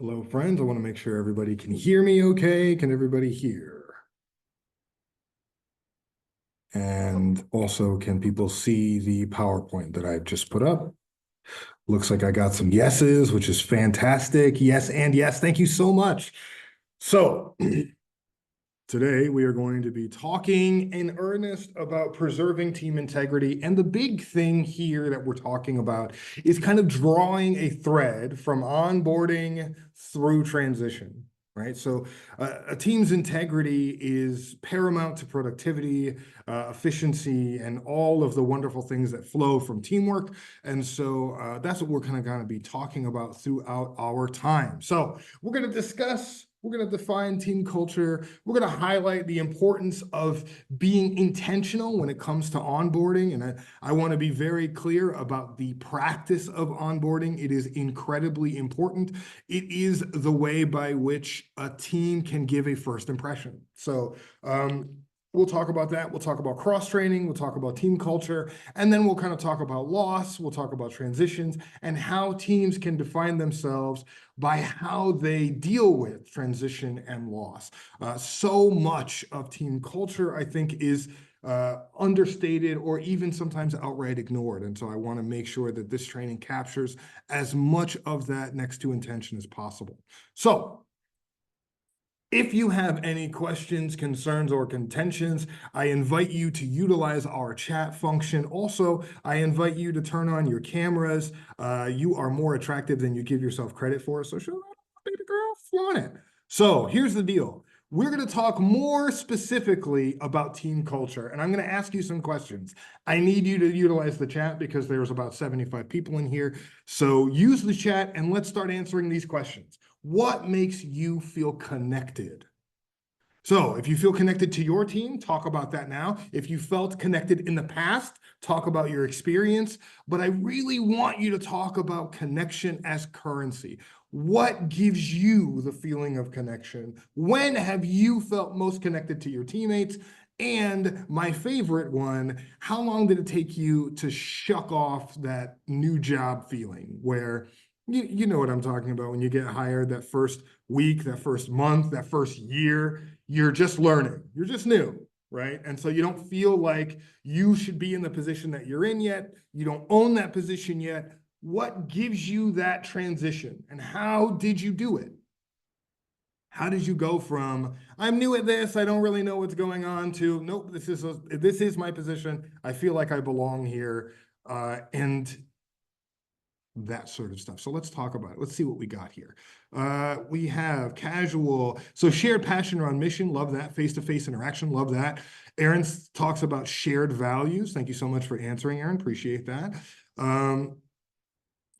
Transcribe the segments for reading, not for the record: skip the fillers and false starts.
Hello, friends. I want to make sure everybody can hear me okay. Can everybody hear? And also, can people see the PowerPoint that I've just put up? Looks like I got some yeses, which is fantastic. Yes, and yes. Thank you so much. So, today we are going to be talking in earnest about preserving team integrity. And the big thing here that we're talking about is kind of drawing a thread from onboarding through transition, right? So a team's integrity is paramount to productivity, efficiency, and all of the wonderful things that flow from teamwork. And so that's what we're kind of going to be talking about throughout our time. So we're going to discuss. We're going to define team culture. We're going to highlight the importance of being intentional when it comes to onboarding. And I want to be very clear about the practice of onboarding. It is incredibly important. It is the way by which a team can give a first impression. So, we'll talk about that. We'll talk about cross-training. We'll talk about team culture. And then we'll kind of talk about loss. We'll talk about transitions and how teams can define themselves by how they deal with transition and loss. So much of team culture, I think, is understated or even sometimes outright ignored. And so I want to make sure that this training captures as much of that next to intention as possible. So, if you have any questions, concerns, or contentions, I invite you to utilize our chat function. Also, I invite you to turn on your cameras. You are more attractive than you give yourself credit for, so show that, baby girl, flaunt it. So here's the deal. We're going to talk more specifically about team culture, and I'm going to ask you some questions. I need you to utilize the chat because there's about 75 people in here. So use the chat and let's start answering these questions. What makes you feel connected? So if you feel connected to your team, talk about that now. If you felt connected in the past, talk about your experience. But I really want you to talk about connection as currency. What gives you the feeling of connection? When have you felt most connected to your teammates? And my favorite one, how long did it take you to shuck off that new job feeling where you know what I'm talking about when you get hired that first week, that first month, that first year, you're just learning, you're just new, right? And so you don't feel like you should be in the position that you're in yet. You don't own that position yet. What gives you that transition and how did you do it? How did you go from I'm new at this, I don't really know what's going on to nope, this is my position. I feel like I belong here, and that sort of stuff. So let's talk about it. Let's see what we got here. We have casual, so shared passion around mission. Love that. Face-to-face interaction. Love that. Aaron talks about shared values. Thank you so much for answering, Aaron. Appreciate that.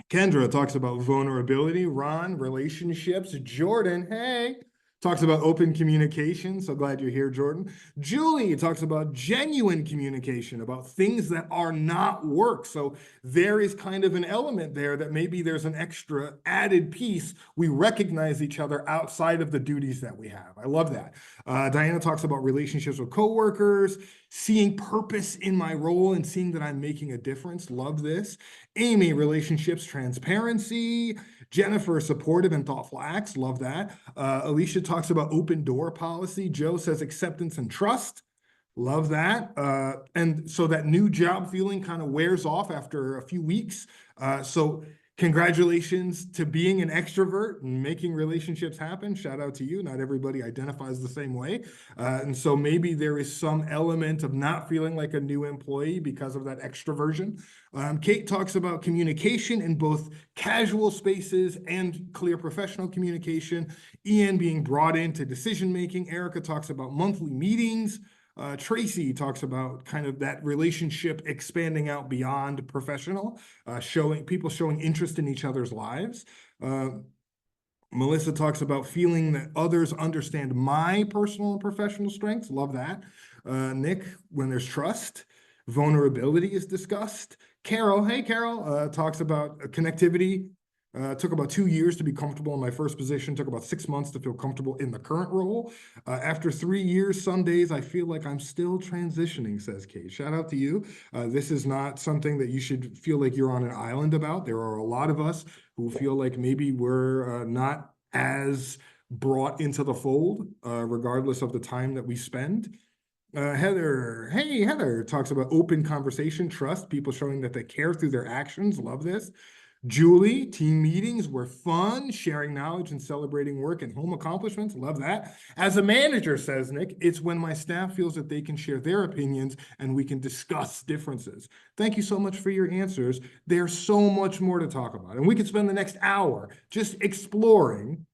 Kendra talks about vulnerability. Ron, relationships. Jordan, hey, talks about open communication. So glad you're here, Jordan. Julie talks about genuine communication, about things that are not work. So there is kind of an element there that maybe there's an extra added piece. We recognize each other outside of the duties that we have. I love that. Diana talks about relationships with coworkers, seeing purpose in my role and seeing that I'm making a difference. Love this. Amy, relationships, transparency. Jennifer, supportive and thoughtful acts. Love that. Alicia talks about open door policy. Joe says acceptance and trust. Love that. And so that new job feeling kind of wears off after a few weeks. So congratulations to being an extrovert and making relationships happen. Shout out to you. Not everybody identifies the same way. And so maybe there is some element of not feeling like a new employee because of that extroversion. Kate talks about communication in both casual spaces and clear professional communication. Ian being brought into decision-making. Erica talks about monthly meetings. Tracy talks about kind of that relationship expanding out beyond professional, showing interest in each other's lives. Melissa talks about feeling that others understand my personal and professional strengths. Love that. Nick, when there's trust. Vulnerability is discussed. Carol, hey Carol, talks about connectivity. Took about 2 years to be comfortable in my first position. Took about 6 months to feel comfortable in the current role. After 3 years, some days I feel like I'm still transitioning, says Kate. Shout out to you. This is not something that you should feel like you're on an island about. There are a lot of us who feel like maybe we're not as brought into the fold, regardless of the time that we spend. Heather, hey, Heather talks about open conversation, trust, people showing that they care through their actions. Love this. Julie, team meetings were fun, sharing knowledge and celebrating work and home accomplishments. Love that. As a manager, says Nick, it's when my staff feels that they can share their opinions and we can discuss differences. Thank you so much for your answers. There's so much more to talk about. And we could spend the next hour just exploring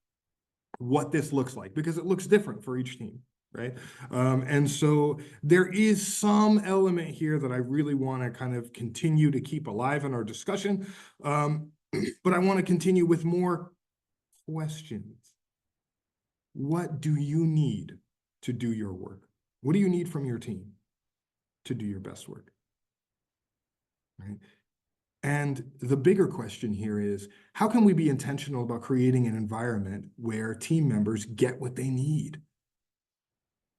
what this looks like because it looks different for each team. Right. And so there is some element here that I really want to kind of continue to keep alive in our discussion. But I want to continue with more questions. What do you need to do your work? What do you need from your team to do your best work? Right. And the bigger question here is, how can we be intentional about creating an environment where team members get what they need?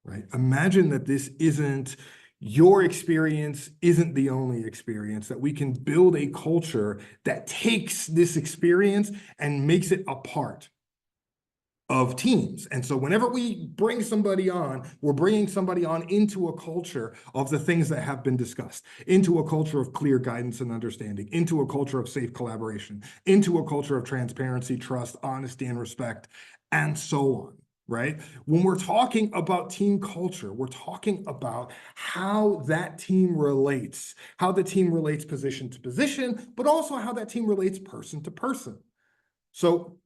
Right? Imagine that this isn't your experience, isn't the only experience, that we can build a culture that takes this experience and makes it a part of teams. And so whenever we bring somebody on, we're bringing somebody on into a culture of the things that have been discussed, into a culture of clear guidance and understanding, into a culture of safe collaboration, into a culture of transparency, trust, honesty, and respect, and so on. Right? When we're talking about team culture, we're talking about how that team relates, how the team relates position to position, but also how that team relates person to person. So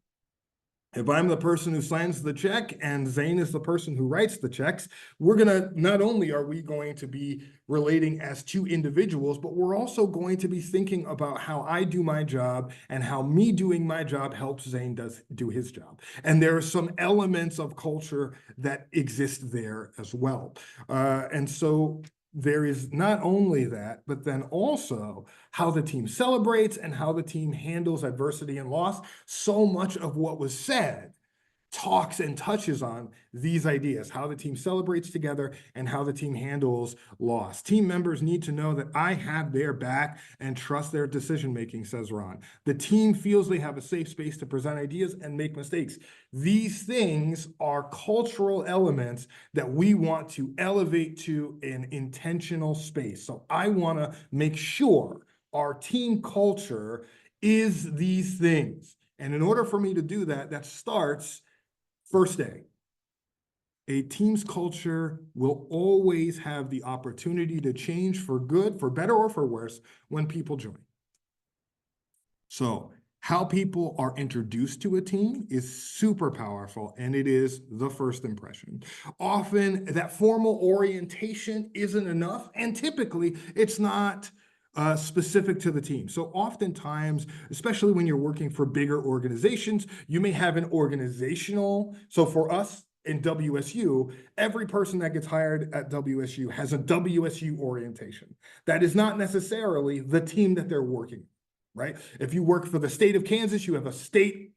if I'm the person who signs the check and Zane is the person who writes the checks, we're gonna, not only are we going to be relating as two individuals, but we're also going to be thinking about how I do my job and how me doing my job helps Zane do his job. And there are some elements of culture that exist there as well. And so there is not only that, but then also how the team celebrates and how the team handles adversity and loss. So much of what was said talks and touches on these ideas, how the team celebrates together and how the team handles loss. Team members need to know that I have their back and trust their decision-making, says Ron. The team feels they have a safe space to present ideas and make mistakes. These things are cultural elements that we want to elevate to an intentional space. So I want to make sure our team culture is these things. And in order for me to do that, that starts first day. A team's culture will always have the opportunity to change for good, for better or for worse, when people join. So how people are introduced to a team is super powerful, and it is the first impression. Often that formal orientation isn't enough, and typically it's not specific to the team. So oftentimes, especially when you're working for bigger organizations, you may have an organizational, so for us in WSU, every person that gets hired at WSU has a WSU orientation. That is not necessarily the team that they're working, right? If you work for the state of Kansas, you have a state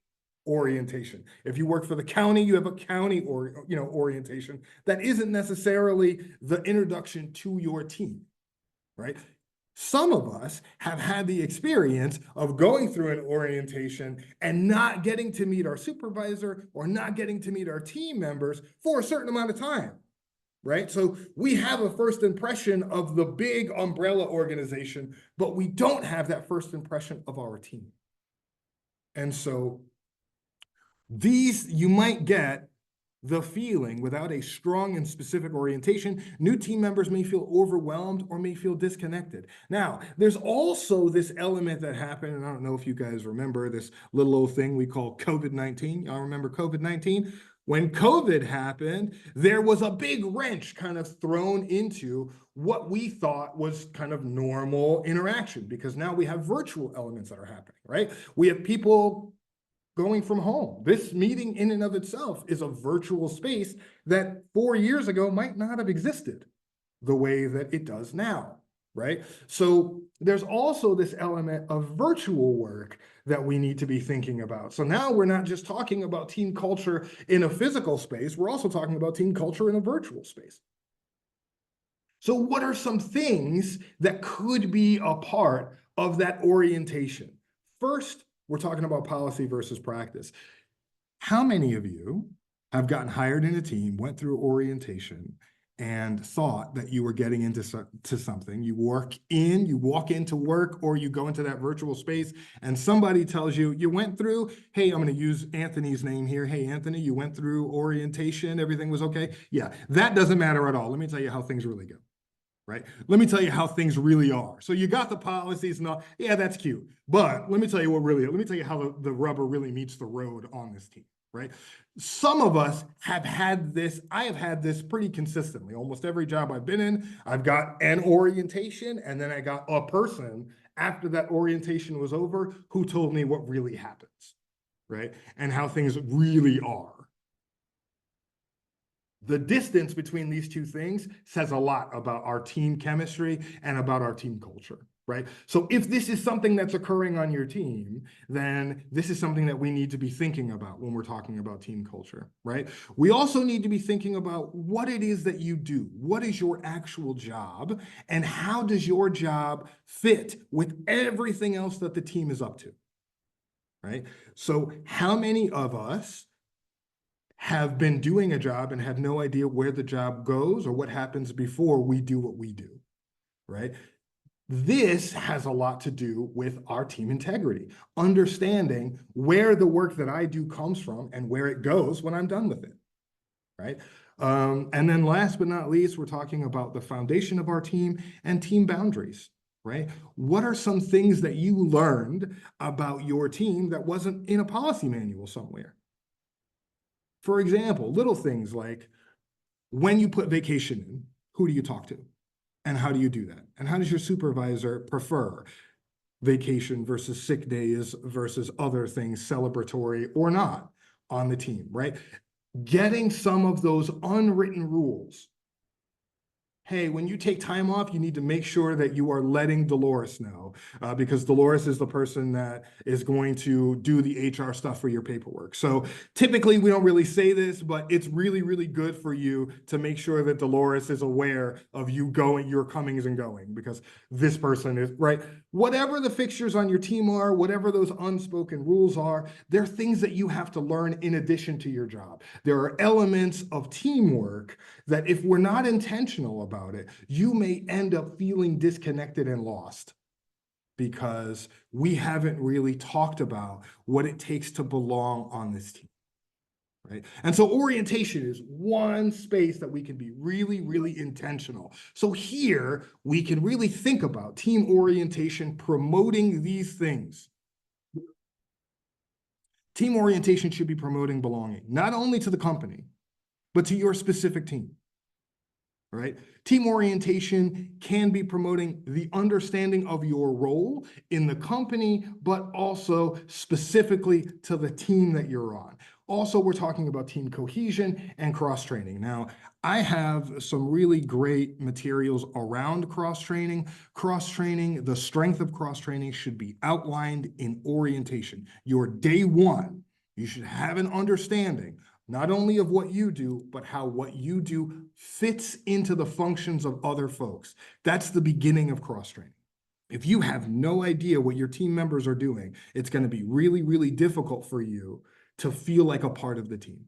orientation. If you work for the county, you have a county or orientation. That isn't necessarily the introduction to your team, right? Some of us have had the experience of going through an orientation and not getting to meet our supervisor or not getting to meet our team members for a certain amount of time, right? So we have a first impression of the big umbrella organization, but we don't have that first impression of our team. And so these, you might get the feeling without a strong and specific orientation. New team members may feel overwhelmed or may feel disconnected. Now, there's also this element that happened, and I don't know if you guys remember this little old thing we call COVID-19. Y'all remember COVID-19? When COVID happened, there was a big wrench kind of thrown into what we thought was kind of normal interaction, because now we have virtual elements that are happening, right? We have people going from home. This meeting in and of itself is a virtual space that 4 years ago might not have existed the way that it does now, right? So there's also this element of virtual work that we need to be thinking about. So now we're not just talking about team culture in a physical space, we're also talking about team culture in a virtual space. So what are some things that could be a part of that orientation? First, we're talking about policy versus practice. How many of you have gotten hired in a team, went through orientation, and thought that you were getting into something? You walk into work, or you go into that virtual space, and somebody tells you, you went through, hey, I'm going to use Anthony's name here. Hey, Anthony, you went through orientation. Everything was okay. Yeah, that doesn't matter at all. Let me tell you how things really go. Right? Let me tell you how things really are. So you got the policies and all. Yeah, that's cute. But let me tell you let me tell you how the rubber really meets the road on this team, right? Some of us have had this. I have had this pretty consistently. Almost every job I've been in, I've got an orientation, and then I got a person after that orientation was over who told me what really happens, right? And how things really are. The distance between these two things says a lot about our team chemistry and about our team culture, right? So if this is something that's occurring on your team, then this is something that we need to be thinking about when we're talking about team culture, right? We also need to be thinking about what it is that you do. What is your actual job, and how does your job fit with everything else that the team is up to, right? So how many of us have been doing a job and have no idea where the job goes or what happens before we do what we do, right? This has a lot to do with our team integrity, understanding where the work that I do comes from and where it goes when I'm done with it, right? And then last but not least, we're talking about the foundation of our team and team boundaries, right? What are some things that you learned about your team that wasn't in a policy manual somewhere? For example, little things like when you put vacation in, who do you talk to? And how do you do that? And how does your supervisor prefer vacation versus sick days versus other things, celebratory or not, on the team, right? Getting some of those unwritten rules. Hey, when you take time off, you need to make sure that you are letting Dolores know, because Dolores is the person that is going to do the HR stuff for your paperwork. So typically we don't really say this, but it's really, really good for you to make sure that Dolores is aware of your comings and going, because this person is, right? Whatever the fixtures on your team are, whatever those unspoken rules are, they're things that you have to learn in addition to your job. There are elements of teamwork that if we're not intentional about it, you may end up feeling disconnected and lost because we haven't really talked about what it takes to belong on this team, right? And so orientation is one space that we can be really, really intentional. So here we can really think about team orientation promoting these things. Team orientation should be promoting belonging, not only to the company, but to your specific team. Right? Team orientation can be promoting the understanding of your role in the company, but also specifically to the team that you're on. Also, we're talking about team cohesion and cross-training. Now, I have some really great materials around cross-training. Cross-training, the strength of cross-training should be outlined in orientation. Your day one, you should have an understanding not only of what you do, but how what you do fits into the functions of other folks. That's the beginning of cross-training. If you have no idea what your team members are doing, it's going to be really, really difficult for you to feel like a part of the team,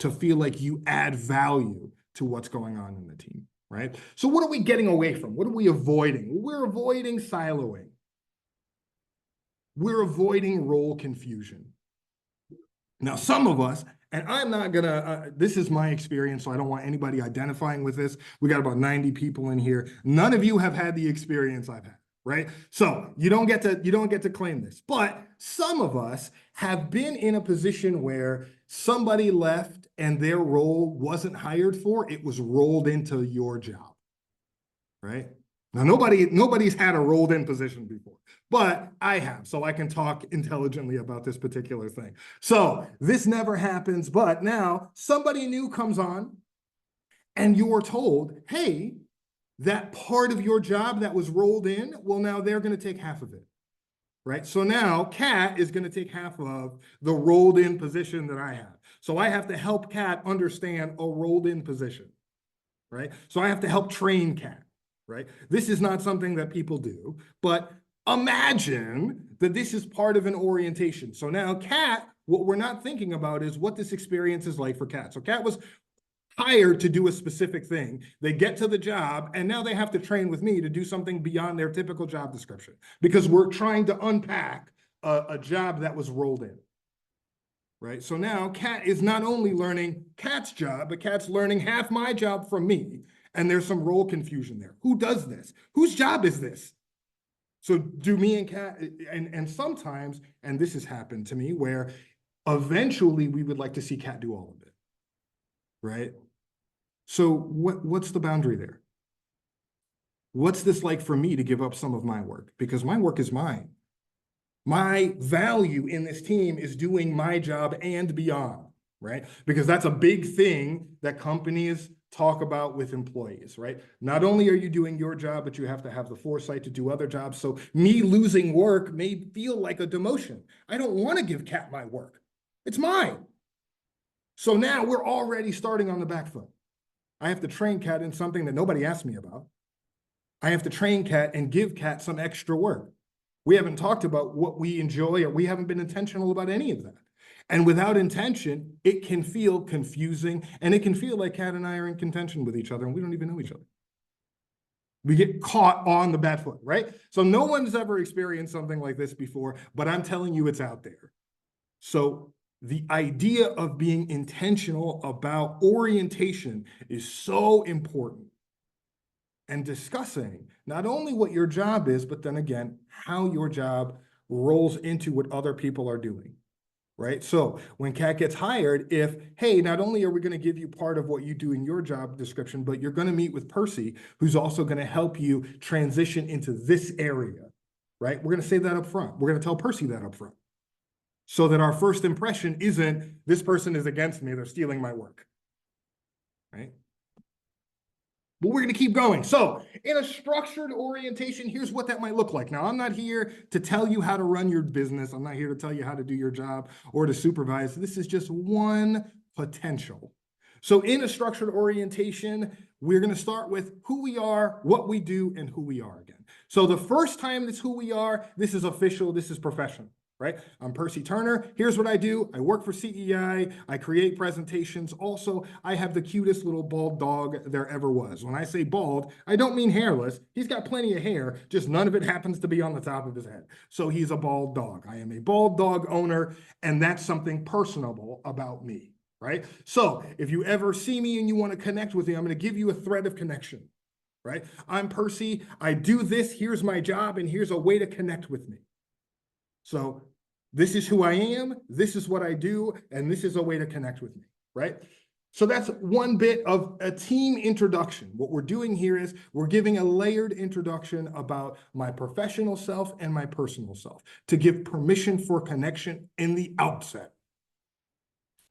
to feel like you add value to what's going on in the team, right? So what are we getting away from? What are we avoiding? We're avoiding siloing. We're avoiding role confusion. Now, some of us, and I'm not gonna, this is my experience, so I don't want anybody identifying with this. We got about 90 people in here. None of you have had the experience I've had, right? So you don't get to claim this. But some of us have been in a position where somebody left and their role wasn't hired for, it was rolled into your job, right? Now, nobody's had a rolled in position before, but I have, so I can talk intelligently about this particular thing. So this never happens, but now somebody new comes on and you're told, hey, that part of your job that was rolled in, well, now they're going to take half of it, right? So now Kat is going to take half of the rolled in position that I have. So I have to help Kat understand a rolled in position, right? So I have to help train Kat. Right? This is not something that people do, but imagine that this is part of an orientation. So now Kat What we're not thinking about is what this experience is like for Kat. So Kat was hired to do a specific thing. They get to the job, and now they have to train with me to do something beyond their typical job description because we're trying to unpack a job that was rolled in. Right. So now Kat is not only learning Kat's job, but Kat's learning half my job from me. And there's some role confusion there. Who does this? Whose job is this? So do me and Kat, and sometimes, and this has happened to me, where eventually we would like to see Kat do all of it. Right. So what's the boundary there? What's this like for me to give up some of my work? Because my work is mine. My value in this team is doing my job and beyond, right? Because that's a big thing that companies talk about with employees, right? Not only are you doing your job, but you have to have the foresight to do other jobs. So me losing work may feel like a demotion. I don't want to give Kat my work. It's mine. So now we're already starting on the back foot. I have to train Kat in something that nobody asked me about. I have to train Kat and give Kat some extra work. We haven't talked about what we enjoy, or we haven't been intentional about any of that. And without intention, it can feel confusing, and it can feel like Kat and I are in contention with each other and we don't even know each other. We get caught on the bad foot, right? So no one's ever experienced something like this before, but I'm telling you it's out there. So the idea of being intentional about orientation is so important. And discussing not only what your job is, but then again, how your job rolls into what other people are doing, right? So when Kat gets hired, if, hey, not only are we going to give you part of what you do in your job description, but you're going to meet with Percy, who's also going to help you transition into this area, right? We're going to say that up front. We're going to tell Percy that up front so that our first impression isn't this person is against me, they're stealing my work, right? But we're going to keep going. So in a structured orientation, here's what that might look like. Now, I'm not here to tell you how to run your business. I'm not here to tell you how to do your job or to supervise. This is just one potential. So in a structured orientation, we're going to start with who we are, what we do, and who we are again. So the first time it's who we are, this is official, this is professional. Right? I'm Percy Turner. Here's what I do. I work for CEI. I create presentations. Also, I have the cutest little bald dog there ever was. When I say bald, I don't mean hairless. He's got plenty of hair, just none of it happens to be on the top of his head. So he's a bald dog. I am a bald dog owner, and that's something personable about me, right? So if you ever see me and you want to connect with me, I'm going to give you a thread of connection, right? I'm Percy. I do this. Here's my job, and here's a way to connect with me. So this is who I am, this is what I do, and this is a way to connect with me, right? So that's one bit of a team introduction. What we're doing here is we're giving a layered introduction about my professional self and my personal self to give permission for connection in the outset.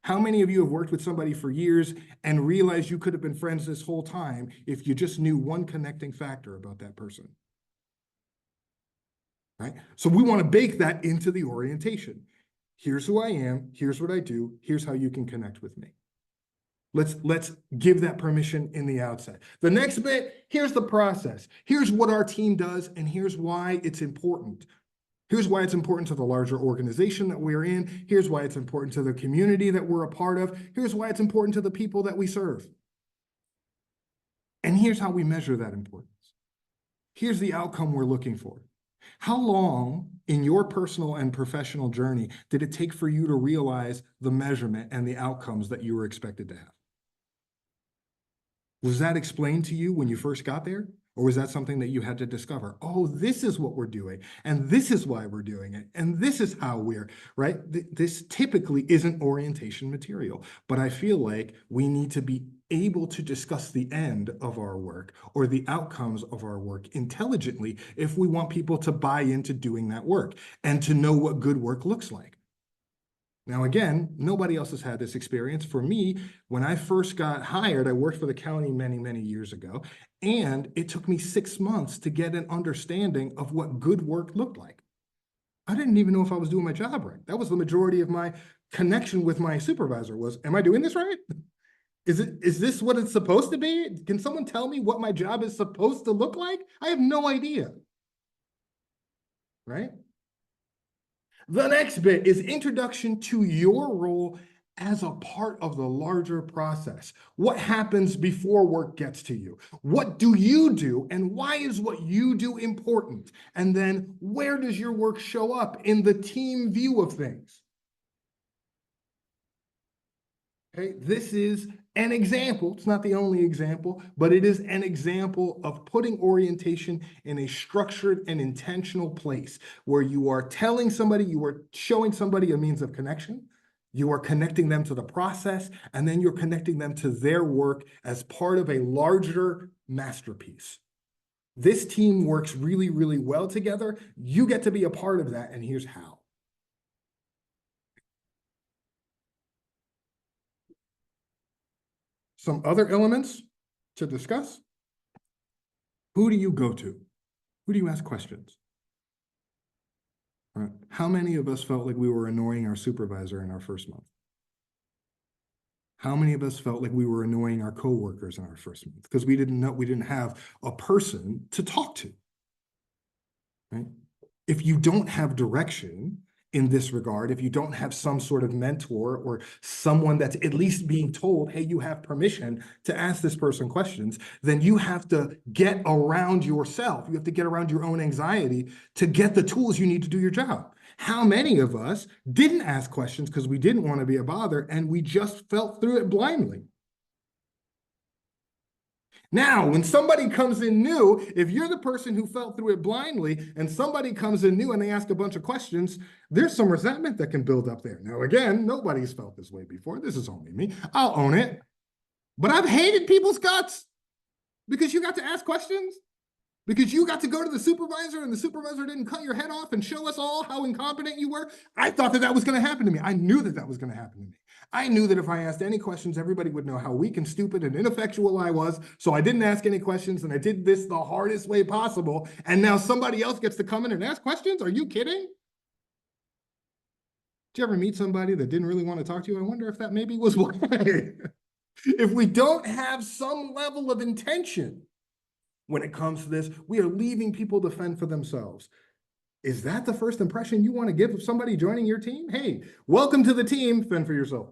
How many of you have worked with somebody for years and realized you could have been friends this whole time if you just knew one connecting factor about that person? Right? So we want to bake that into the orientation. Here's who I am. Here's what I do. Here's how you can connect with me. Let's give that permission in the outset. The next bit, here's the process. Here's what our team does, and here's why it's important. Here's why it's important to the larger organization that we're in. Here's why it's important to the community that we're a part of. Here's why it's important to the people that we serve. And here's how we measure that importance. Here's the outcome we're looking for. How long in your personal and professional journey did it take for you to realize the measurement and the outcomes that you were expected to have? Was that explained to you when you first got there? Or was that something that you had to discover? Oh, this is what we're doing, and this is why we're doing it, and this is how we're, right? This typically isn't orientation material, but I feel like we need to be able to discuss the end of our work or the outcomes of our work intelligently if we want people to buy into doing that work and to know what good work looks like. Now, again, nobody else has had this experience. For me, when I first got hired, I worked for the county many, many years ago, and it took me 6 months to get an understanding of what good work looked like. I didn't even know if I was doing my job right. That was the majority of my connection with my supervisor was, am I doing this right? Is this what it's supposed to be? Can someone tell me what my job is supposed to look like? I have no idea, right? The next bit is introduction to your role as a part of the larger process. What happens before work gets to you? What do you do, and why is what you do important? And then where does your work show up in the team view of things? Okay, this is an example. It's not the only example, but it is an example of putting orientation in a structured and intentional place where you are telling somebody, you are showing somebody a means of connection, you are connecting them to the process, and then you're connecting them to their work as part of a larger masterpiece. This team works really, really well together. You get to be a part of that, and here's how. Some other elements to discuss. Who do you go to? Who do you ask questions? Right. How many of us felt like we were annoying our supervisor in our first month? How many of us felt like we were annoying our coworkers in our first month because we didn't have a person to talk to? Right? If you don't have direction in this regard, if you don't have some sort of mentor or someone that's at least being told, hey, you have permission to ask this person questions, then you have to get around yourself. You have to get around your own anxiety to get the tools you need to do your job. How many of us didn't ask questions because we didn't want to be a bother and we just felt through it blindly? Now, when somebody comes in new, if you're the person who felt through it blindly and somebody comes in new and they ask a bunch of questions, there's some resentment that can build up there. Now, again, nobody's felt this way before. This is only me. I'll own it. But I've hated people's guts because you got to ask questions, because you got to go to the supervisor and the supervisor didn't cut your head off and show us all how incompetent you were. I thought that that was going to happen to me. I knew that that was going to happen to me. I knew that if I asked any questions, everybody would know how weak and stupid and ineffectual I was. So I didn't ask any questions and I did this the hardest way possible. And now somebody else gets to come in and ask questions? Are you kidding? Did you ever meet somebody that didn't really want to talk to you? I wonder if that maybe was why. If we don't have some level of intention when it comes to this, we are leaving people to fend for themselves. Is that the first impression you want to give of somebody joining your team? Hey, welcome to the team, fend for yourself.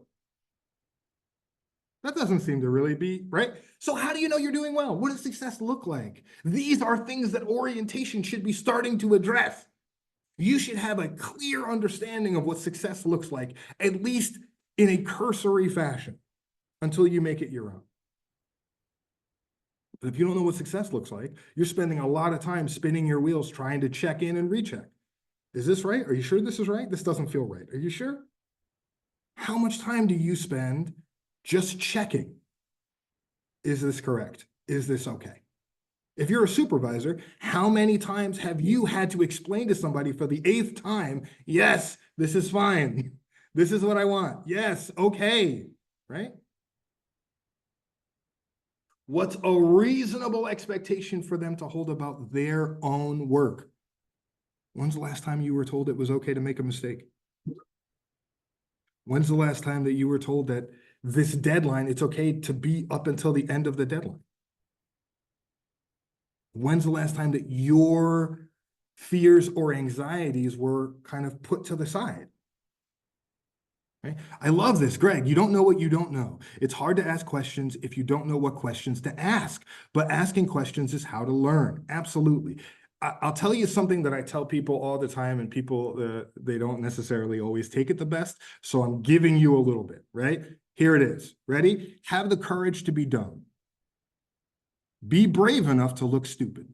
That doesn't seem to really be right. So how do you know you're doing well? What does success look like? These are things that orientation should be starting to address. You should have a clear understanding of what success looks like, at least in a cursory fashion, until you make it your own. But if you don't know what success looks like, you're spending a lot of time spinning your wheels trying to check in and recheck. Is this right? Are you sure this is right? This doesn't feel right. Are you sure? How much time do you spend just checking? Is this correct? Is this okay? If you're a supervisor, how many times have you had to explain to somebody for the 8th time, yes, this is fine. This is what I want. Yes, okay, right? What's a reasonable expectation for them to hold about their own work? When's the last time you were told it was okay to make a mistake? When's the last time that you were told that this deadline, it's okay to be up until the end of the deadline? When's the last time that your fears or anxieties were kind of put to the side? Right? I love this, Greg. You don't know what you don't know. It's hard to ask questions if you don't know what questions to ask, but asking questions is how to learn. Absolutely. I'll tell you something that I tell people all the time, and people, they don't necessarily always take it the best. So I'm giving you a little bit, right? Here it is. Ready? Have the courage to be dumb. Be brave enough to look stupid.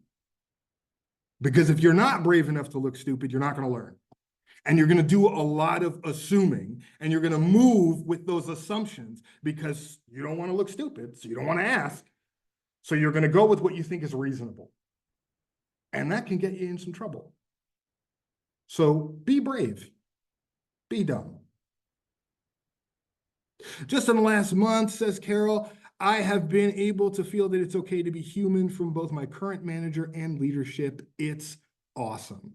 Because if you're not brave enough to look stupid, you're not going to learn. And you're going to do a lot of assuming, and you're going to move with those assumptions because you don't want to look stupid, so you don't want to ask. So you're going to go with what you think is reasonable. And that can get you in some trouble. So be brave, be dumb. Just in the last month, says Carol, I have been able to feel that it's okay to be human from both my current manager and leadership. It's awesome.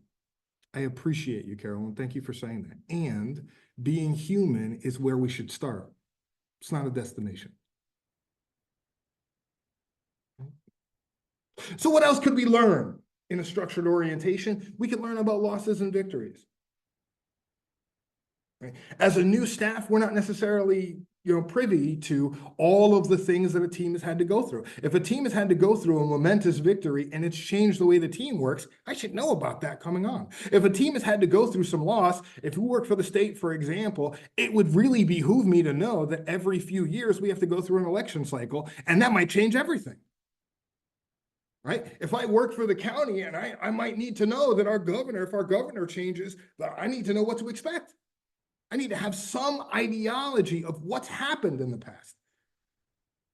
I appreciate you, Carolyn. Thank you for saying that. And being human is where we should start. It's not a destination. So what else could we learn in a structured orientation? We could learn about losses and victories. right? As a new staff, we're not necessarily privy to all of the things that a team has had to go through. If a team has had to go through a momentous victory and it's changed the way the team works, I should know about that coming on. If a team has had to go through some loss, if you work for the state, for example, it would really behoove me to know that every few years we have to go through an election cycle, and that might change everything. Right? If I work for the county and I might need to know that if our governor changes, I need to know what to expect. I need to have some ideology of what's happened in the past.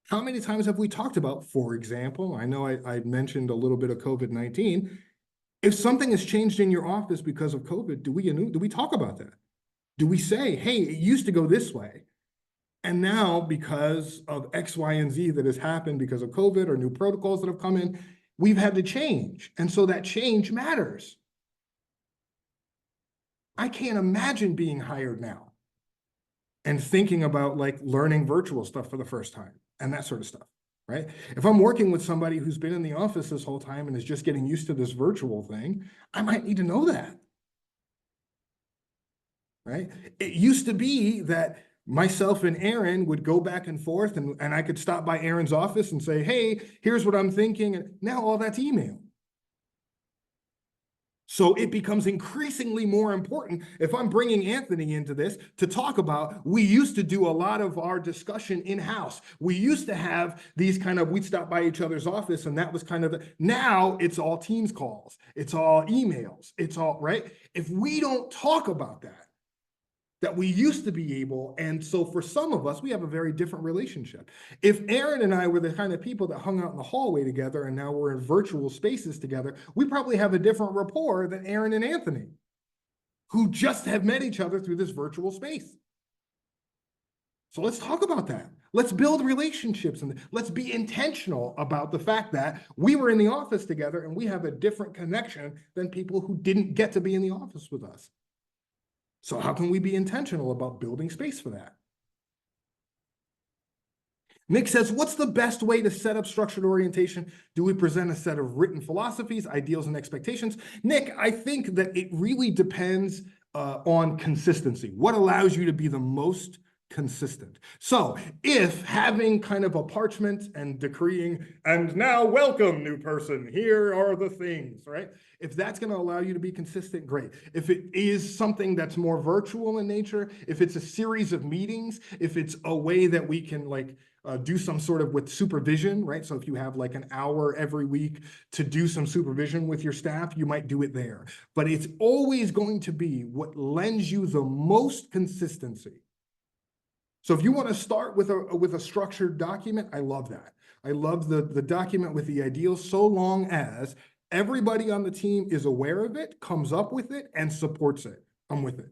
How many times have we talked about, for example, I know I mentioned a little bit of COVID-19. If something has changed in your office because of COVID, do we talk about that? Do we say, hey, it used to go this way, and now because of X, Y, and Z that has happened because of COVID or new protocols that have come in, we've had to change. And so that change matters. I can't imagine being hired now and thinking about like learning virtual stuff for the first time and that sort of stuff, right? If I'm working with somebody who's been in the office this whole time and is just getting used to this virtual thing, I might need to know that, right? It used to be that myself and Aaron would go back and forth and I could stop by Aaron's office and say, hey, here's what I'm thinking. And now all that's email. So it becomes increasingly more important if I'm bringing Anthony into this to talk about, we used to do a lot of our discussion in-house. We used to have these we'd stop by each other's office and that was now it's all Teams calls. It's all emails. It's all, right? If we don't talk about that we used to be able, and so for some of us, we have a very different relationship. If Aaron and I were the kind of people that hung out in the hallway together and now we're in virtual spaces together, we probably have a different rapport than Aaron and Anthony, who just have met each other through this virtual space. So let's talk about that. Let's build relationships and let's be intentional about the fact that we were in the office together and we have a different connection than people who didn't get to be in the office with us. So how can we be intentional about building space for that? Nick says, what's the best way to set up structured orientation? Do we present a set of written philosophies, ideals, and expectations? Nick, I think that it really depends on consistency. What allows you to be the most consistent? So if having kind of a parchment and decreeing, and now welcome new person, here are the things, right? If that's going to allow you to be consistent, great. If it is something that's more virtual in nature, if it's a series of meetings, if it's a way that we can do some sort of with supervision, right? So if you have like an hour every week to do some supervision with your staff, you might do it there. But it's always going to be what lends you the most consistency. So if you want to start with a structured document, I love that. I love the document with the ideals, so long as everybody on the team is aware of it, comes up with it, and supports it. I'm with it.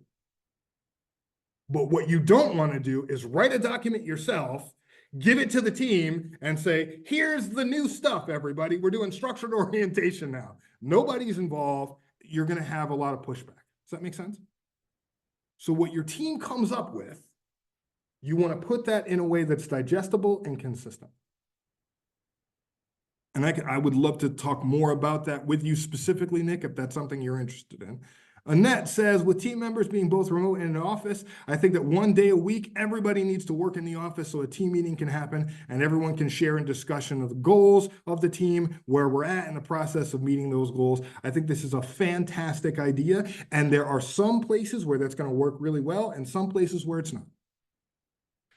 But what you don't want to do is write a document yourself, give it to the team, and say, here's the new stuff, everybody. We're doing structured orientation now. Nobody's involved. You're going to have a lot of pushback. Does that make sense? So what your team comes up with, you want to put that in a way that's digestible and consistent. And I would love to talk more about that with you specifically, Nick, if that's something you're interested in. Annette says, with team members being both remote and in an office, I think that one day a week, everybody needs to work in the office so a team meeting can happen and everyone can share in discussion of the goals of the team, where we're at in the process of meeting those goals. I think this is a fantastic idea. And there are some places where that's going to work really well and some places where it's not.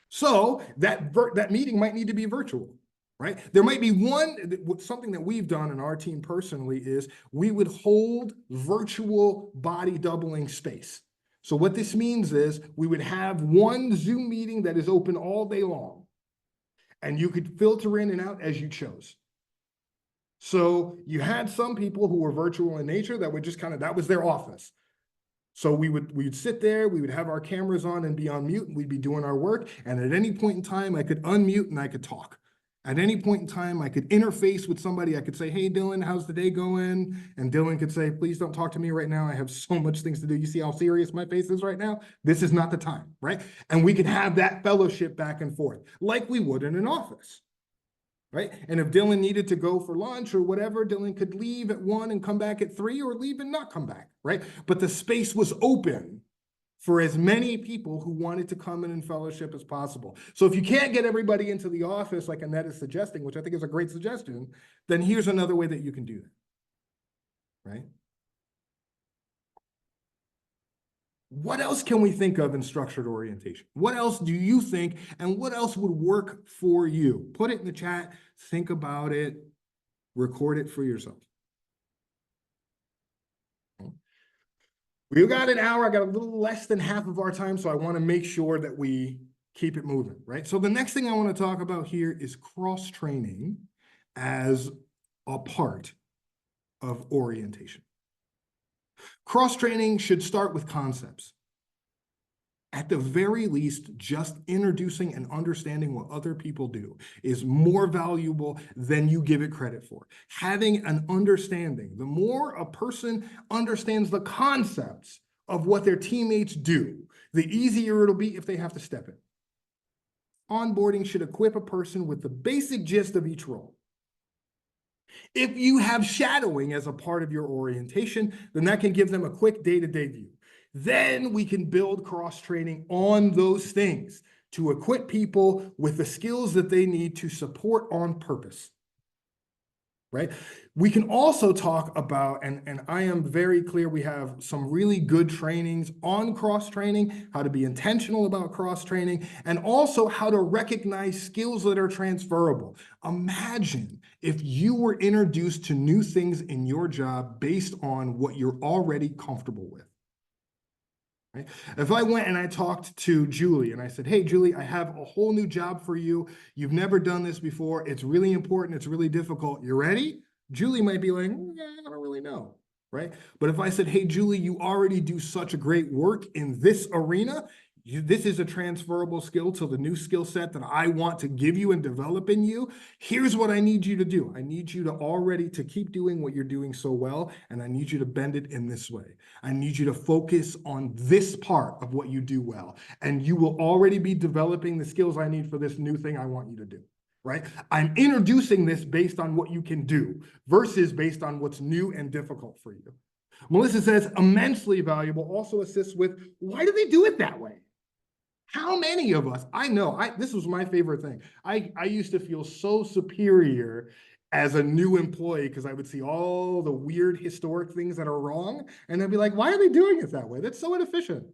So that meeting might need to be virtual, right? There might be something that we've done in our team personally is we would hold virtual body doubling space. So what this means is we would have one Zoom meeting that is open all day long, and you could filter in and out as you chose. So you had some people who were virtual in nature that would just that was their office. So we'd sit there, we would have our cameras on and be on mute, and we'd be doing our work. And at any point in time, I could unmute and I could talk. At any point in time, I could interface with somebody. I could say, hey, Dylan, how's the day going? And Dylan could say, please don't talk to me right now. I have so much things to do. You see how serious my face is right now? This is not the time, right? And we could have that fellowship back and forth like we would in an office. Right? And if Dylan needed to go for lunch or whatever, Dylan could leave at 1 and come back at 3, or leave and not come back, right? But the space was open for as many people who wanted to come in and fellowship as possible. So if you can't get everybody into the office like Annette is suggesting, which I think is a great suggestion, then here's another way that you can do that, right? What else can we think of in structured orientation? What else do you think, and what else would work for you? Put it in the chat, think about it, record it for yourself. We've got an hour. I got a little less than half of our time, so I want to make sure that we keep it moving, right? So the next thing I want to talk about here is cross-training as a part of orientation. Cross-training should start with concepts. At the very least, just introducing and understanding what other people do is more valuable than you give it credit for. Having an understanding, the more a person understands the concepts of what their teammates do, the easier it'll be if they have to step in. Onboarding should equip a person with the basic gist of each role. If you have shadowing as a part of your orientation, then that can give them a quick day-to-day view. Then we can build cross-training on those things to equip people with the skills that they need to support on purpose, right? We can also talk about, and I am very clear, we have some really good trainings on cross-training, how to be intentional about cross-training, and also how to recognize skills that are transferable. Imagine if you were introduced to new things in your job based on what you're already comfortable with. Right? If I went and I talked to Julie and I said, hey, Julie, I have a whole new job for you. You've never done this before. It's really important. It's really difficult. You ready? Julie might be like, yeah, I don't really know, right? But if I said, hey, Julie, you already do such a great work in this arena. This is a transferable skill to the new skill set that I want to give you and develop in you. Here's what I need you to do. I need you to keep doing what you're doing so well, and I need you to bend it in this way. I need you to focus on this part of what you do well, and you will already be developing the skills I need for this new thing I want you to do, right? I'm introducing this based on what you can do versus based on what's new and difficult for you. Melissa says, immensely valuable, also assists with, why do they do it that way? How many of us, I know, this was my favorite thing. I used to feel so superior as a new employee because I would see all the weird historic things that are wrong. And I'd be like, why are they doing it that way? That's so inefficient.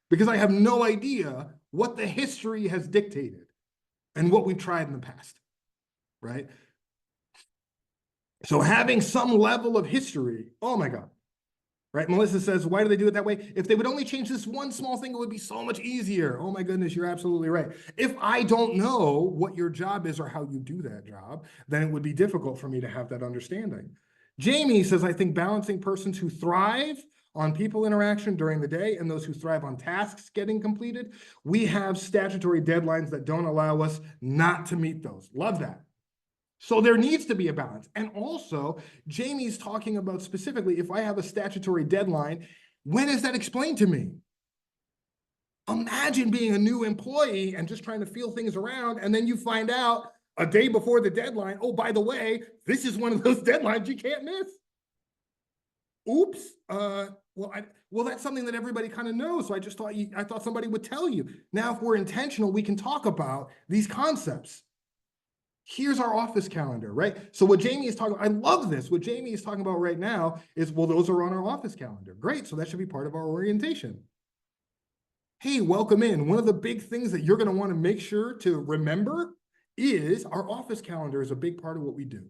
Because I have no idea what the history has dictated and what we've tried in the past, right? So having some level of history, oh my God. Right? Melissa says, why do they do it that way? If they would only change this one small thing, it would be so much easier. Oh my goodness, you're absolutely right. If I don't know what your job is or how you do that job, then it would be difficult for me to have that understanding. Jamie says, I think balancing persons who thrive on people interaction during the day and those who thrive on tasks getting completed, we have statutory deadlines that don't allow us not to meet those. Love that. So there needs to be a balance. And also, Jamie's talking about specifically, if I have a statutory deadline, when is that explained to me? Imagine being a new employee and just trying to feel things around, and then you find out a day before the deadline, oh, by the way, this is one of those deadlines you can't miss. Oops. Well, that's something that everybody kind of knows. So I thought somebody would tell you. Now, if we're intentional, we can talk about these concepts. Here's our office calendar, right? So what Jamie is talking about, I love this. What Jamie is talking about right now is, well, those are on our office calendar. Great, so that should be part of our orientation. Hey, welcome in. One of the big things that you're gonna wanna make sure to remember is our office calendar is a big part of what we do.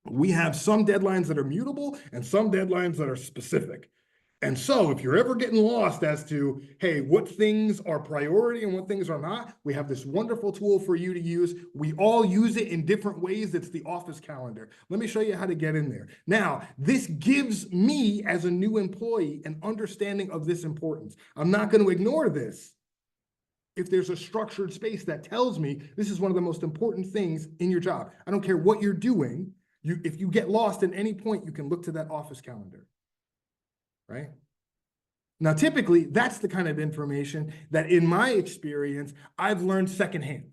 We have some deadlines that are mutable and some deadlines that are specific. And so if you're ever getting lost as to, hey, what things are priority and what things are not, we have this wonderful tool for you to use. We all use it in different ways. It's the office calendar. Let me show you how to get in there. Now, this gives me as a new employee an understanding of this importance. I'm not going to ignore this if there's a structured space that tells me this is one of the most important things in your job. I don't care what you're doing. If you get lost at any point, you can look to that office calendar. Right? Now, typically, that's the kind of information that in my experience, I've learned secondhand,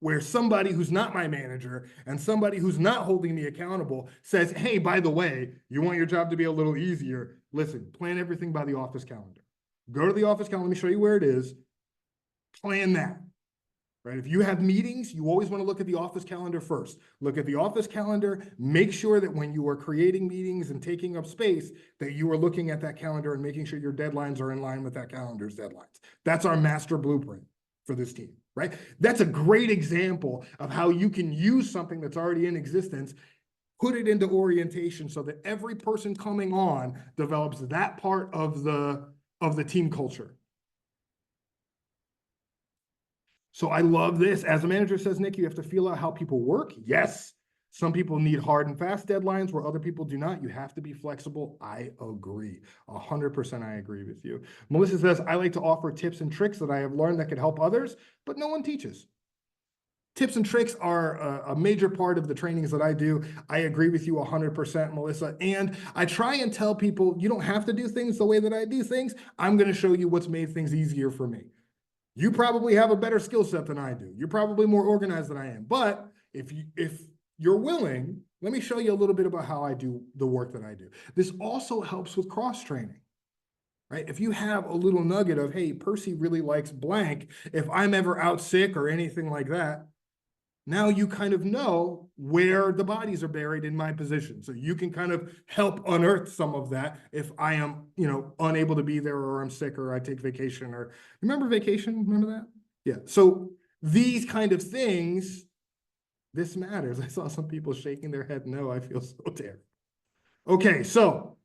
where somebody who's not my manager and somebody who's not holding me accountable says, hey, by the way, you want your job to be a little easier, listen, plan everything by the office calendar. Go to the office calendar. Let me show you where it is. Plan that. Right? If you have meetings, you always want to look at the office calendar first. Look at the office calendar. Make sure that when you are creating meetings and taking up space, that you are looking at that calendar and making sure your deadlines are in line with that calendar's deadlines. That's our master blueprint for this team, right? That's a great example of how you can use something that's already in existence, put it into orientation so that every person coming on develops that part of the team culture. So I love this. As a manager says, Nick, you have to feel out how people work. Yes. Some people need hard and fast deadlines where other people do not. You have to be flexible. I agree. 100% I agree with you. Melissa says, I like to offer tips and tricks that I have learned that could help others, but no one teaches. Tips and tricks are a major part of the trainings that I do. I agree with you 100%, Melissa. And I try and tell people, you don't have to do things the way that I do things. I'm going to show you what's made things easier for me. You probably have a better skill set than I do. You're probably more organized than I am. But if you're willing, let me show you a little bit about how I do the work that I do. This also helps with cross-training, right? If you have a little nugget of, hey, Percy really likes blank, if I'm ever out sick or anything like that, now you kind of know where the bodies are buried in my position. So you can kind of help unearth some of that if I am, unable to be there, or I'm sick, or I take vacation, or remember vacation? Remember that? Yeah. So these kind of things, this matters. I saw some people shaking their head. No, I feel so terrible. Okay. So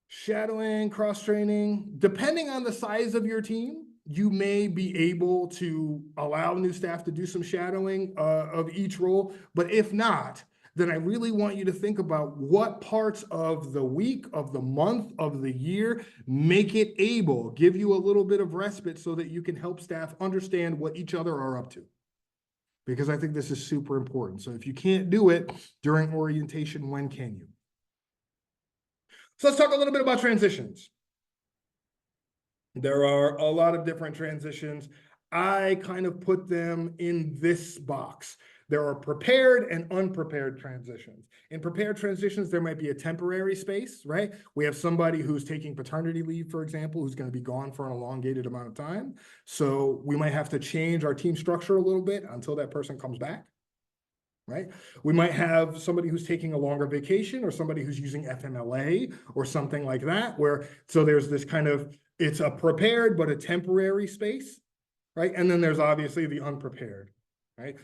shadowing, cross-training, depending on the size of your team, you may be able to allow new staff to do some shadowing of each role. But if not, then I really want you to think about what parts of the week, of the month, of the year make it able, give you a little bit of respite so that you can help staff understand what each other are up to. Because I think this is super important. So if you can't do it during orientation, when can you? So let's talk a little bit about transitions. There are a lot of different transitions. I kind of put them in this box. There are prepared and unprepared transitions. In prepared transitions, there might be a temporary space, right? We have somebody who's taking paternity leave, for example, who's going to be gone for an elongated amount of time. So we might have to change our team structure a little bit until that person comes back. Right? We might have somebody who's taking a longer vacation, or somebody who's using FMLA or something like that, so there's this kind of, it's a prepared but a temporary space, right? And then there's obviously the unprepared, right?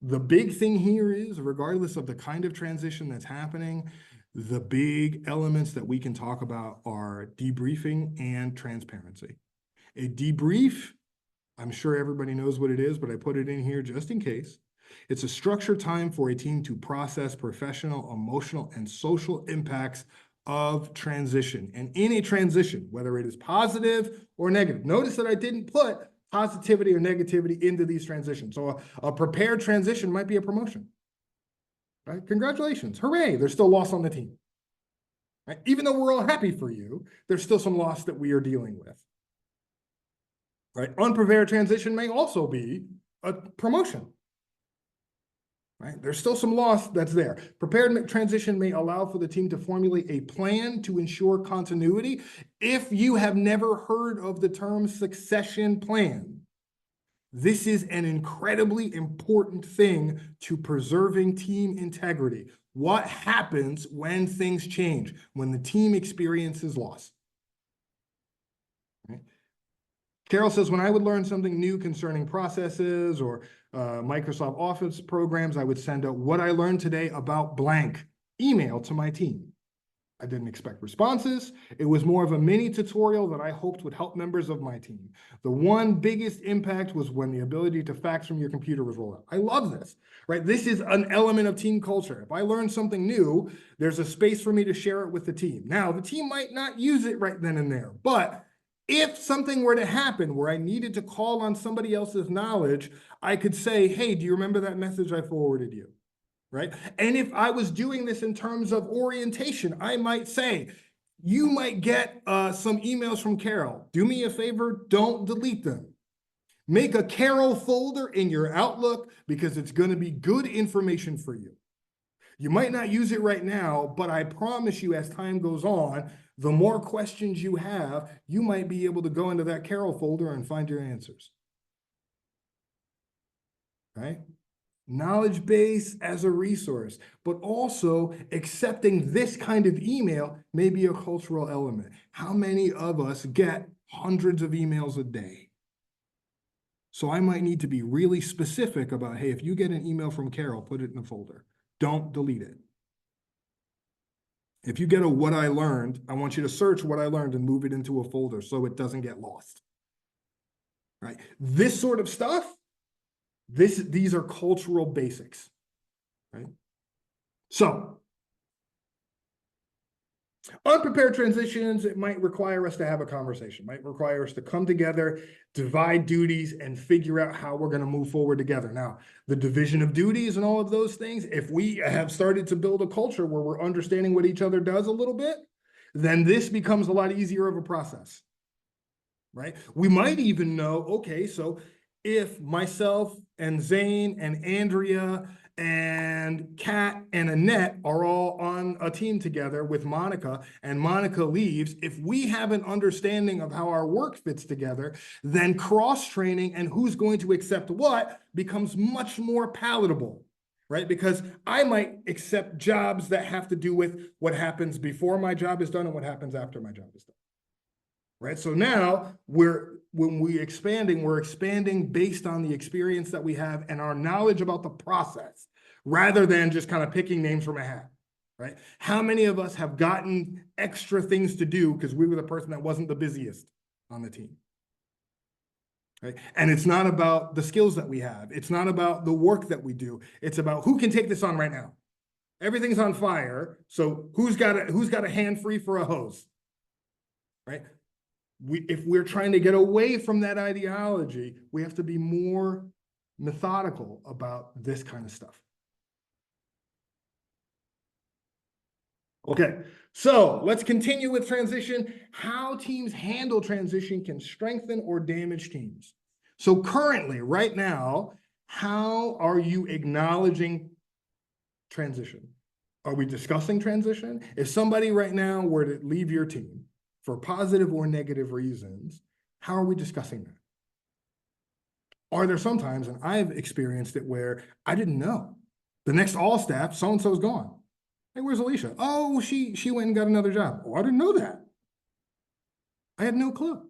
The big thing here is, regardless of the kind of transition that's happening, the big elements that we can talk about are debriefing and transparency. A debrief, I'm sure everybody knows what it is, but I put it in here just in case. It's a structured time for a team to process professional, emotional, and social impacts of transition. And in a transition, whether it is positive or negative, notice that I didn't put positivity or negativity into these transitions. So a prepared transition might be a promotion, right? Congratulations, hooray, there's still loss on the team, right? Even though we're all happy for you, there's still some loss that we are dealing with, right? Unprepared transition may also be a promotion. Right? There's still some loss that's there. Prepared transition may allow for the team to formulate a plan to ensure continuity. If you have never heard of the term succession plan, this is an incredibly important thing to preserving team integrity. What happens when things change, when the team experiences loss? Right? Carol says, when I would learn something new concerning processes or Microsoft Office programs, I would send out what I learned today about blank email to my team. I didn't expect responses. It was more of a mini tutorial that I hoped would help members of my team. The one biggest impact was when the ability to fax from your computer was rolled out. I love this, right? This is an element of team culture. If I learn something new, there's a space for me to share it with the team. Now, the team might not use it right then and there, but if something were to happen where I needed to call on somebody else's knowledge, I could say, hey, do you remember that message I forwarded you? Right? And if I was doing this in terms of orientation, I might say, you might get some emails from Carol. Do me a favor, don't delete them. Make a Carol folder in your Outlook because it's going to be good information for you. You might not use it right now, but I promise you, as time goes on, the more questions you have, you might be able to go into that Carol folder and find your answers. Right? Knowledge base as a resource, but also accepting this kind of email may be a cultural element. How many of us get hundreds of emails a day? So I might need to be really specific about, hey, if you get an email from Carol, put it in a folder. Don't delete it. If you get a what I learned, I want you to search what I learned and move it into a folder so it doesn't get lost. Right? This sort of stuff, these are cultural basics. Right? So unprepared transitions, it might require us to have a conversation, might require us to come together, divide duties, and figure out how we're going to move forward together. Now, the division of duties and all of those things, if we have started to build a culture where we're understanding what each other does a little bit, then this becomes a lot easier of a process, right? We might even know, okay, so if myself and Zane and Andrea and Kat and Annette are all on a team together with Monica, and Monica leaves, if we have an understanding of how our work fits together, then cross-training and who's going to accept what becomes much more palatable, right? Because I might accept jobs that have to do with what happens before my job is done and what happens after my job is done. Right? So now when we're expanding based on the experience that we have and our knowledge about the process, rather than just kind of picking names from a hat, right? How many of us have gotten extra things to do because we were the person that wasn't the busiest on the team? Right? And it's not about the skills that we have. It's not about the work that we do. It's about who can take this on right now. Everything's on fire. So who's got a hand free for a hose? Right? If we're trying to get away from that ideology, we have to be more methodical about this kind of stuff. Okay, so let's continue with transition. How teams handle transition can strengthen or damage teams. So currently, right now, how are you acknowledging transition? Are we discussing transition? If somebody right now were to leave your team for positive or negative reasons, how are we discussing that? Are there sometimes, and I've experienced it, where I didn't know. The next all staff, so-and-so's gone. Hey, where's Alicia? Oh, she went and got another job. Oh, I didn't know that. I had no clue.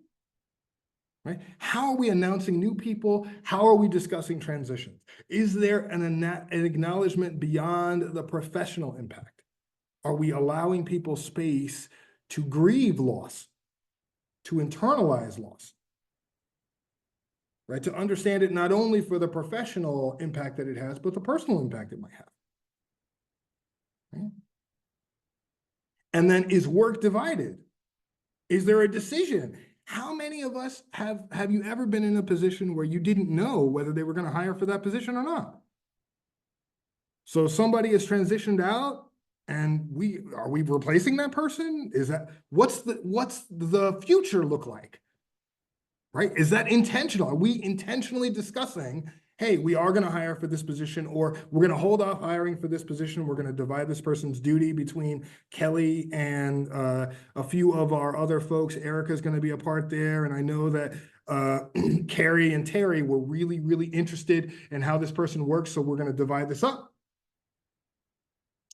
Right? How are we announcing new people? How are we discussing transitions? Is there an acknowledgement beyond the professional impact? Are we allowing people space to grieve loss, to internalize loss? Right? To understand it not only for the professional impact that it has, but the personal impact it might have. Right? And then, is work divided? Is there a decision? How many of us have you ever been in a position where you didn't know whether they were going to hire for that position or not? So somebody is transitioned out, and are we replacing that person? What's the future look like? Right? Is that intentional? Are we intentionally discussing, hey, we are going to hire for this position, or we're going to hold off hiring for this position. We're going to divide this person's duty between Kelly and a few of our other folks. Erica's going to be a part there. And I know that Carrie and Terry were really, really interested in how this person works. So we're going to divide this up.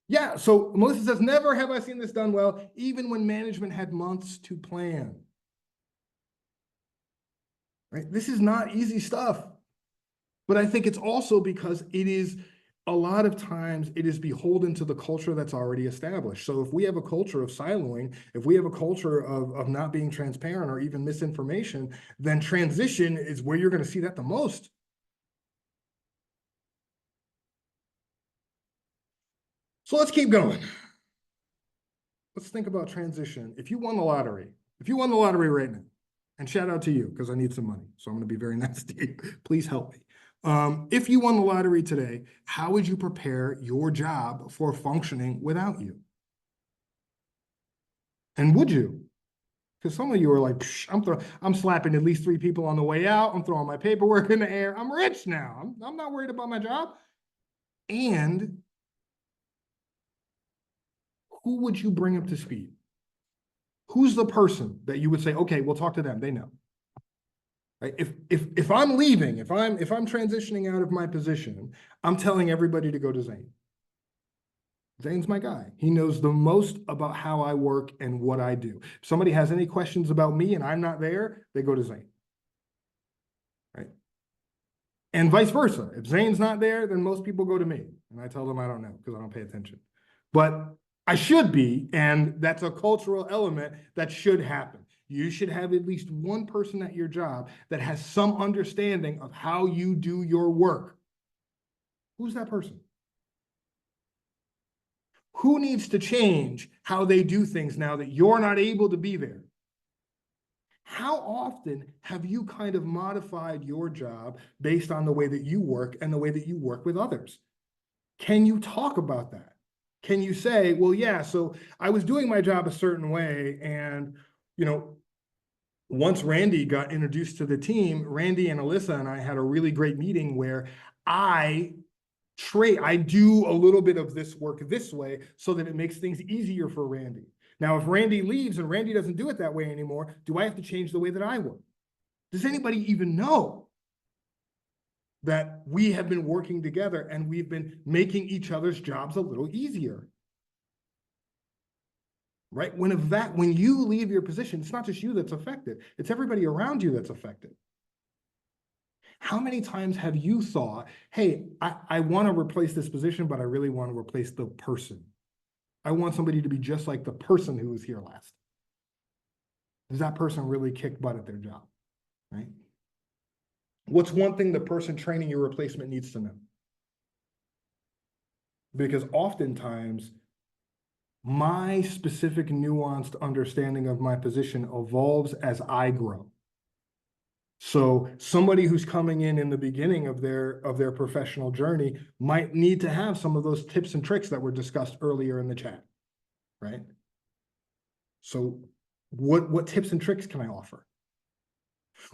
Yeah, so Melissa says, never have I seen this done well, even when management had months to plan. Right? This is not easy stuff. But I think it's also because it is, a lot of times, it is beholden to the culture that's already established. So if we have a culture of siloing, if we have a culture of not being transparent or even misinformation, then transition is where you're going to see that the most. So let's keep going. Let's think about transition. If you won the lottery right now, and shout out to you because I need some money, so I'm going to be very nasty. Please help me. If you won the lottery today, how would you prepare your job for functioning without you? And would you? Because some of you are like, I'm slapping at least 3 people on the way out. I'm throwing my paperwork in the air. I'm rich now. I'm not worried about my job. And who would you bring up to speed? Who's the person that you would say, okay, we'll talk to them, they know? Right? If I'm leaving, if I'm transitioning out of my position, I'm telling everybody to go to Zane. Zane's my guy. He knows the most about how I work and what I do. If somebody has any questions about me and I'm not there, they go to Zane. Right? And vice versa. If Zane's not there, then most people go to me. And I tell them I don't know because I don't pay attention. But I should be, and that's a cultural element that should happen. You should have at least one person at your job that has some understanding of how you do your work. Who's that person? Who needs to change how they do things now that you're not able to be there? How often have you kind of modified your job based on the way that you work and the way that you work with others? Can you talk about that? Can you say, well, yeah, so I was doing my job a certain way, and, once Randy got introduced to the team, Randy and Alyssa and I had a really great meeting where I do a little bit of this work this way so that it makes things easier for Randy. Now, if Randy leaves and Randy doesn't do it that way anymore, do I have to change the way that I work? Does anybody even know that we have been working together and we've been making each other's jobs a little easier? Right? When you leave your position, it's not just you that's affected, it's everybody around you that's affected. How many times have you thought, hey, I want to replace this position, but I really want to replace the person? I want somebody to be just like the person who was here last. Does that person really kick butt at their job? Right? What's one thing the person training your replacement needs to know? Because oftentimes, my specific nuanced understanding of my position evolves as I grow. So somebody who's coming in the beginning of their professional journey might need to have some of those tips and tricks that were discussed earlier in the chat, right? So what tips and tricks can I offer?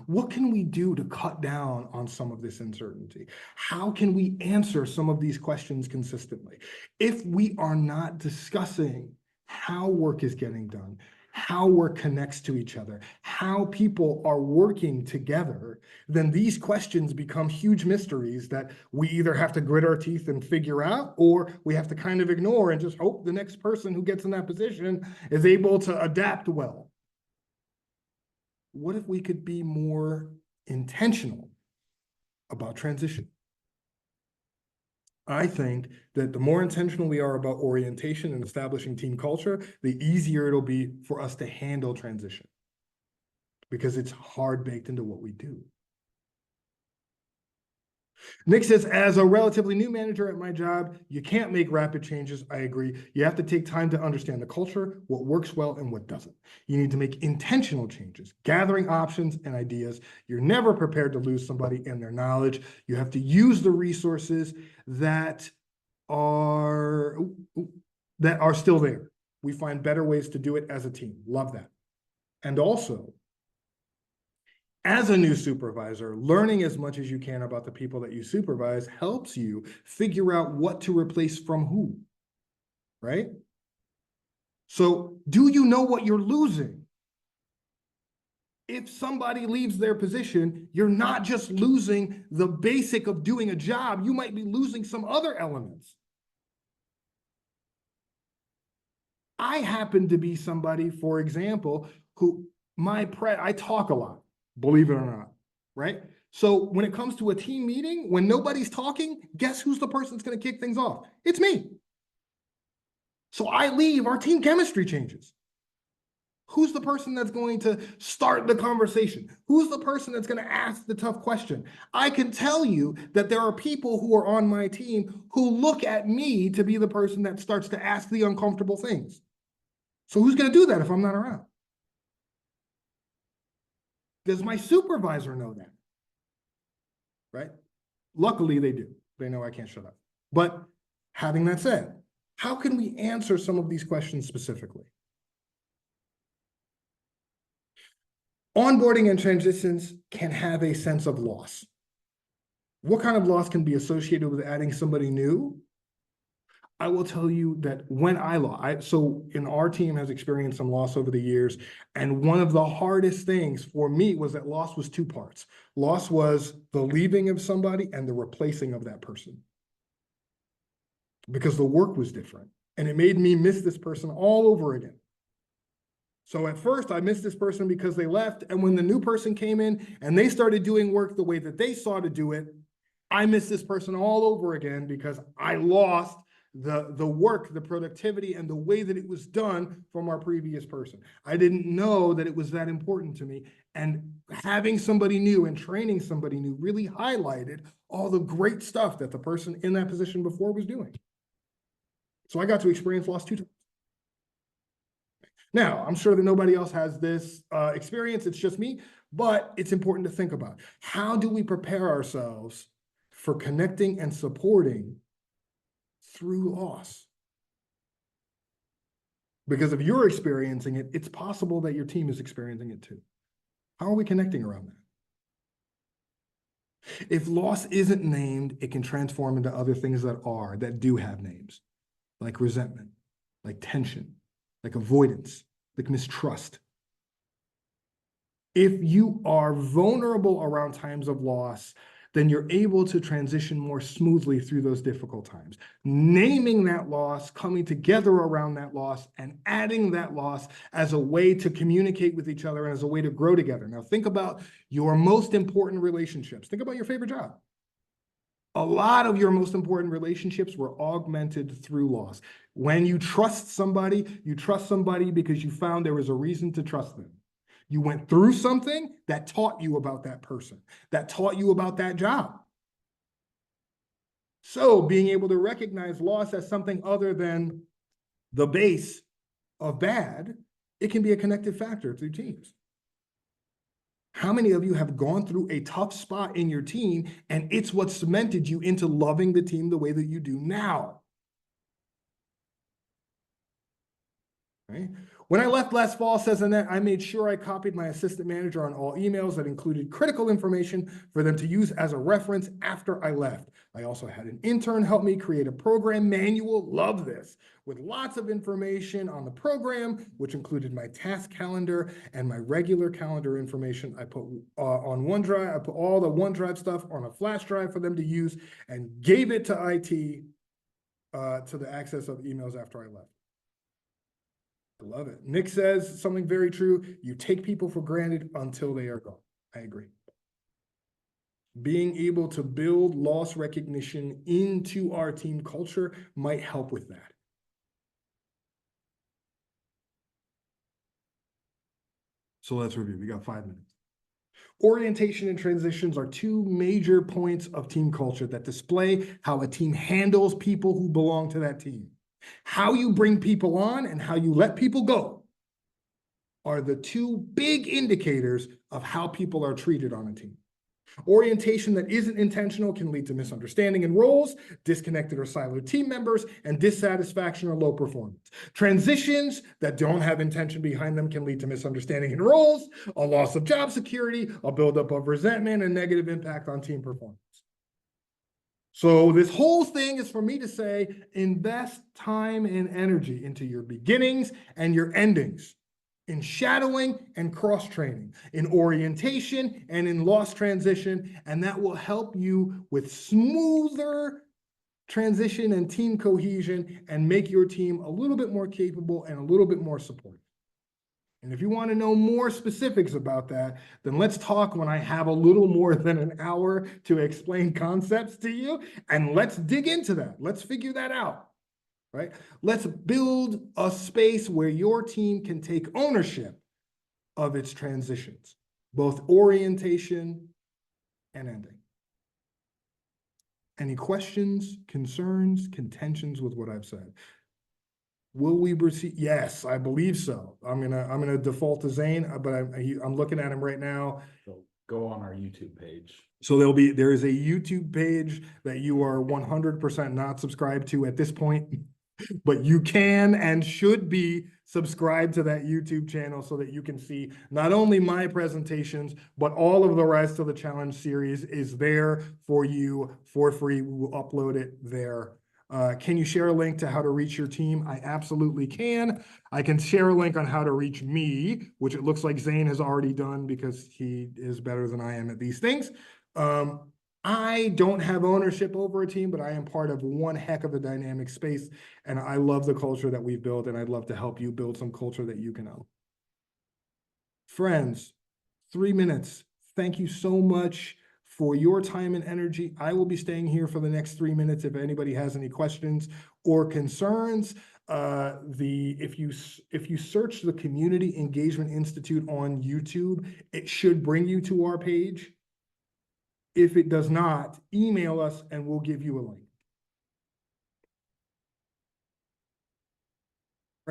What can we do to cut down on some of this uncertainty? How can we answer some of these questions consistently? If we are not discussing how work is getting done, how work connects to each other, how people are working together, then these questions become huge mysteries that we either have to grit our teeth and figure out, or we have to kind of ignore and just hope the next person who gets in that position is able to adapt well. What if we could be more intentional about transition? I think that the more intentional we are about orientation and establishing team culture, the easier it'll be for us to handle transition, because it's hard baked into what we do. Nick says, as a relatively new manager at my job, you can't make rapid changes. I agree. You have to take time to understand the culture, what works well and what doesn't. You need to make intentional changes, gathering options and ideas. You're never prepared to lose somebody and their knowledge. You have to use the resources that are still there. We find better ways to do it as a team. Love that. And also, as a new supervisor, learning as much as you can about the people that you supervise helps you figure out what to replace from who, right? So do you know what you're losing? If somebody leaves their position, you're not just losing the basic of doing a job, you might be losing some other elements. I happen to be somebody, for example, who I talk a lot, believe it or not, right? So when it comes to a team meeting, when nobody's talking, guess who's the person that's going to kick things off? It's me. So I leave, our team chemistry changes. Who's the person that's going to start the conversation? Who's the person that's going to ask the tough question? I can tell you that there are people who are on my team who look at me to be the person that starts to ask the uncomfortable things. So who's going to do that if I'm not around? Does my supervisor know that? Right? Luckily, they do. They know I can't shut up. But having that said, how can we answer some of these questions specifically? Onboarding and transitions can have a sense of loss. What kind of loss can be associated with adding somebody new? I will tell you that when I lost, so in our team has experienced some loss over the years. And one of the hardest things for me was that loss was two parts. Loss was the leaving of somebody and the replacing of that person, because the work was different. And it made me miss this person all over again. So at first I missed this person because they left. And when the new person came in and they started doing work the way that they saw to do it, I missed this person all over again because I lost the work, the productivity, and the way that it was done from our previous person. I didn't know that it was that important to me. And having somebody new and training somebody new really highlighted all the great stuff that the person in that position before was doing. So I got to experience loss 2 times. Now, I'm sure that nobody else has this experience. It's just me, but it's important to think about. How do we prepare ourselves for connecting and supporting through loss? Because if you're experiencing it, it's possible that your team is experiencing it too. How are we connecting around that? If loss isn't named, it can transform into other things that do have names, like resentment, like tension, like avoidance, like mistrust. If you are vulnerable around times of loss, then you're able to transition more smoothly through those difficult times. Naming that loss, coming together around that loss, and adding that loss as a way to communicate with each other and as a way to grow together. Now, think about your most important relationships. Think about your favorite job. A lot of your most important relationships were augmented through loss. When you trust somebody because you found there was a reason to trust them. You went through something that taught you about that person, that taught you about that job. So being able to recognize loss as something other than the base of bad, it can be a connective factor through teams. How many of you have gone through a tough spot in your team and it's what cemented you into loving the team the way that you do now? Right? When I left last fall, says Annette, I made sure I copied my assistant manager on all emails that included critical information for them to use as a reference after I left. I also had an intern help me create a program manual, love this, with lots of information on the program, which included my task calendar and my regular calendar information. I put on OneDrive, I put all the OneDrive stuff on a flash drive for them to use and gave it to IT to the access of emails after I left. I love it. Nick says something very true. You take people for granted until they are gone. I agree. Being able to build loss recognition into our team culture might help with that. So let's review. We got 5 minutes. Orientation and transitions are 2 major points of team culture that display how a team handles people who belong to that team. How you bring people on and how you let people go are the 2 big indicators of how people are treated on a team. Orientation that isn't intentional can lead to misunderstanding in roles, disconnected or siloed team members, and dissatisfaction or low performance. Transitions that don't have intention behind them can lead to misunderstanding in roles, a loss of job security, a buildup of resentment, and negative impact on team performance. So this whole thing is for me to say, invest time and energy into your beginnings and your endings, in shadowing and cross-training, in orientation and in loss transition, and that will help you with smoother transition and team cohesion and make your team a little bit more capable and a little bit more supportive. And if you want to know more specifics about that, then let's talk when I have a little more than an hour to explain concepts to you, and let's dig into that. Let's figure that out, right? Let's build a space where your team can take ownership of its transitions, both orientation and ending. Any questions, concerns, contentions with what I've said? Will we proceed? Yes, I believe so. I'm gonna default to Zane, but I'm looking at him right now. So go on our YouTube page. So there is a YouTube page that you are 100% not subscribed to at this point, but you can and should be subscribed to that YouTube channel so that you can see not only my presentations, but all of the rest of the challenge series is there for you for free. We will upload it there Can you share a link to how to reach your team? I absolutely can. I can share a link on how to reach me, which it looks like Zane has already done because he is better than I am at these things. I don't have ownership over a team, but I am part of one heck of a dynamic space, and I love the culture that we've built, and I'd love to help you build some culture that you can own. Friends, 3 minutes. Thank you so much for your time and energy. I will be staying here for the next 3 minutes if anybody has any questions or concerns. If you search the Community Engagement Institute on YouTube, it should bring you to our page. If it does not, email us and we'll give you a link.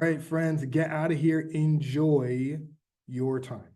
All right, friends, get out of here. Enjoy your time.